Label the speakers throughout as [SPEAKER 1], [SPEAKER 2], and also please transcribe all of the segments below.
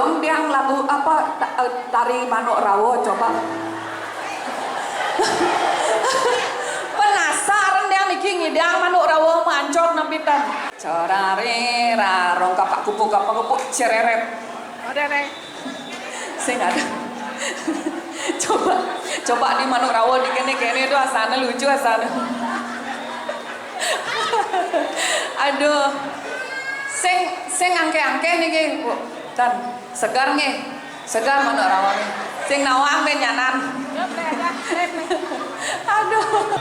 [SPEAKER 1] dong dia lagu apa tari manuk rawo coba. Penasaran dia mikir ngidang manuk rawo mancok nampitan. Corare rarong kapak kupu cereret. Ada nih. Sing ada. Coba di manuk rawo di kene itu asana lucu asana. Aduh. Sing angke-angke nih dan segar nih. Segar manuk rawo nih. Sing nawang ben nyanan. Aduh.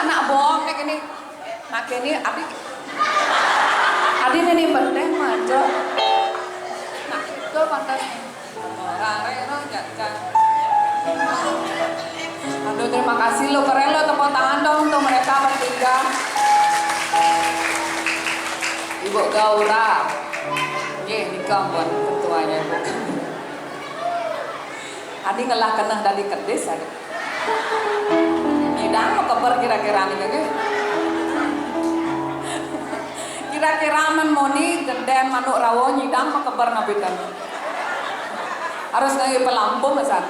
[SPEAKER 1] Nak bohong nih gini. Nak ini adik ini penting aja. Nak itu pantas. Aduh terima kasih lo keren lo, tepuk tangan dong untuk mereka bertiga. Ibu Gaura, nikah buat ketuanya ibu. Adi ngelah kena dari kedis adik. Nyidang mau keber kira-kira nih kan? Kira-kira moni geden manuk rawo nyidang mau keber nabikan. Harus ngaji pelampung besar.